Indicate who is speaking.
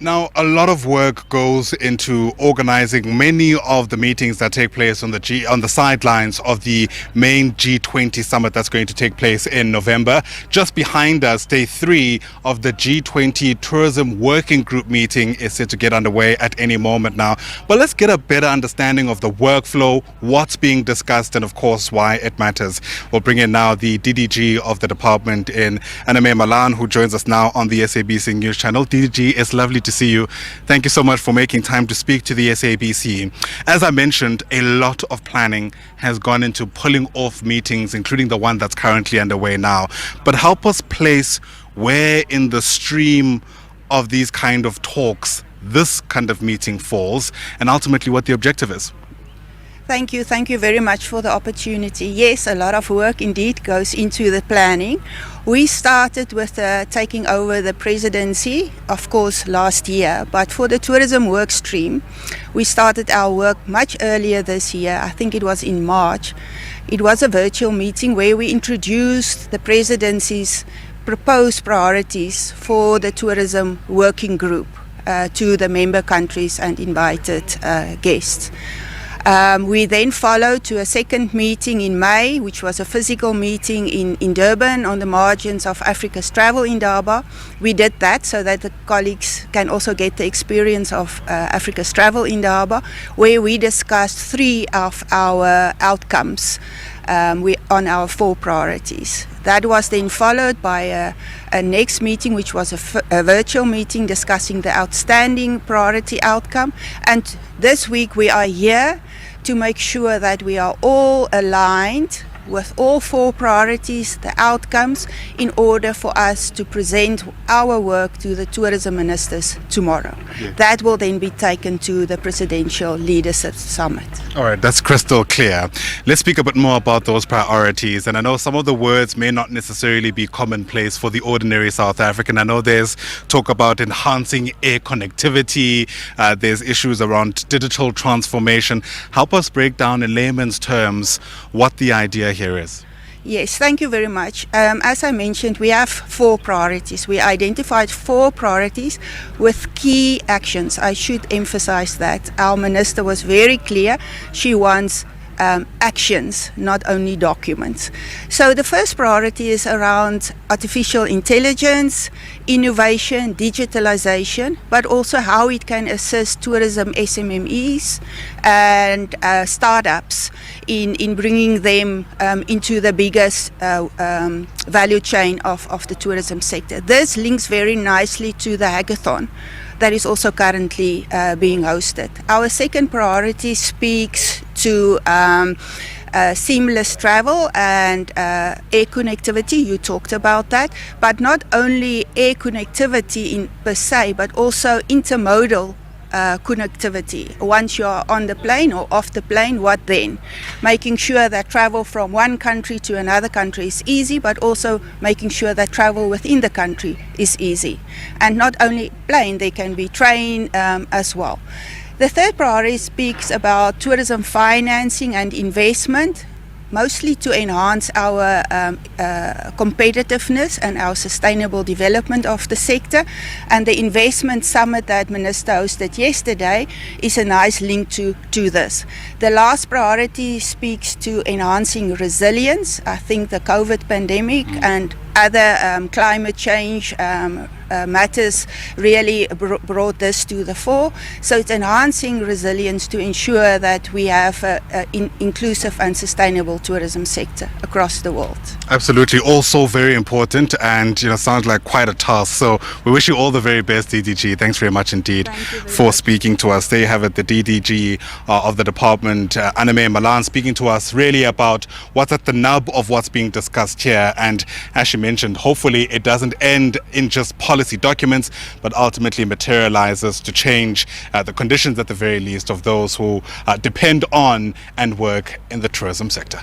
Speaker 1: Now, a lot of work goes into organizing many of the meetings that take place on the sidelines of the main G20 summit that's going to take place in November. Just behind us, day 3 of the G20 Tourism Working Group meeting is set to get underway at any moment now. But let's get a better understanding of the workflow, what's being discussed, and of course why it matters. We'll bring in now the DDG of the department in Aneme, Malan, who joins us now on the SABC News Channel. DDG, it's lovely to see you. Thank you so much for making time to speak to the SABC. As I mentioned, a lot of planning has gone into pulling off meetings, including the one that's currently underway now. But help us place where in the stream of these kind of talks this kind of meeting falls, and ultimately what the objective is.
Speaker 2: Thank you very much for the opportunity. Yes, a lot of work indeed goes into the planning. We started with taking over the presidency, of course, last year, but for the tourism work stream, we started our work much earlier this year. I think it was in March. It was a virtual meeting where we introduced the presidency's proposed priorities for the tourism working group to the member countries and invited guests. We then followed to a second meeting in May, which was a physical meeting in Durban on the margins of Africa's travel indaba. We did that so that the colleagues can also get the experience of Africa's travel indaba, where we discussed 3 of our outcomes on our 4 priorities. That was then followed by a next meeting, which was a virtual meeting discussing the outstanding priority outcome. And this week we are here to make sure that we are all aligned with all 4 priorities, the outcomes, in order for us to present our work to the tourism ministers tomorrow. Yeah. That will then be taken to the Presidential Leadership Summit.
Speaker 1: All right, that's crystal clear. Let's speak a bit more about those priorities. And I know some of the words may not necessarily be commonplace for the ordinary South African. I know there's talk about enhancing air connectivity. There's issues around digital transformation. Help us break down in layman's terms what the idea here is.
Speaker 2: Yes, thank you very much. As I mentioned, we have 4 priorities. We identified 4 priorities with key actions. I should emphasize that. Our minister was very clear. She wants actions, not only documents. So the first priority is around artificial intelligence, innovation, digitalization, but also how it can assist tourism SMMEs and startups in bringing them into the biggest value chain of the tourism sector. This links very nicely to the hackathon that is also currently being hosted. Our second priority speaks to seamless travel and air connectivity. You talked about that, but not only air connectivity per se, but also intermodal connectivity. Once you're on the plane or off the plane, what then? Making sure that travel from one country to another country is easy, but also making sure that travel within the country is easy. And not only plane, they can be train as well. The third priority speaks about tourism financing and investment, mostly to enhance our competitiveness and our sustainable development of the sector. And the investment summit that Minister hosted yesterday is a nice link to this. The last priority speaks to enhancing resilience. I think the COVID pandemic and other climate change matters really brought this to the fore. So it's enhancing resilience to ensure that we have an inclusive and sustainable tourism sector across the world.
Speaker 1: Absolutely, also very important, and sounds like quite a task. So we wish you all the very best, DDG. Thanks very much indeed for speaking to us. There you have it, the DDG of the department, Aneme Malan, speaking to us really about what's at the nub of what's being discussed here. And as she mentioned, hopefully it doesn't end in just policy documents, but ultimately materializes to change the conditions at the very least of those who depend on and work in the tourism sector.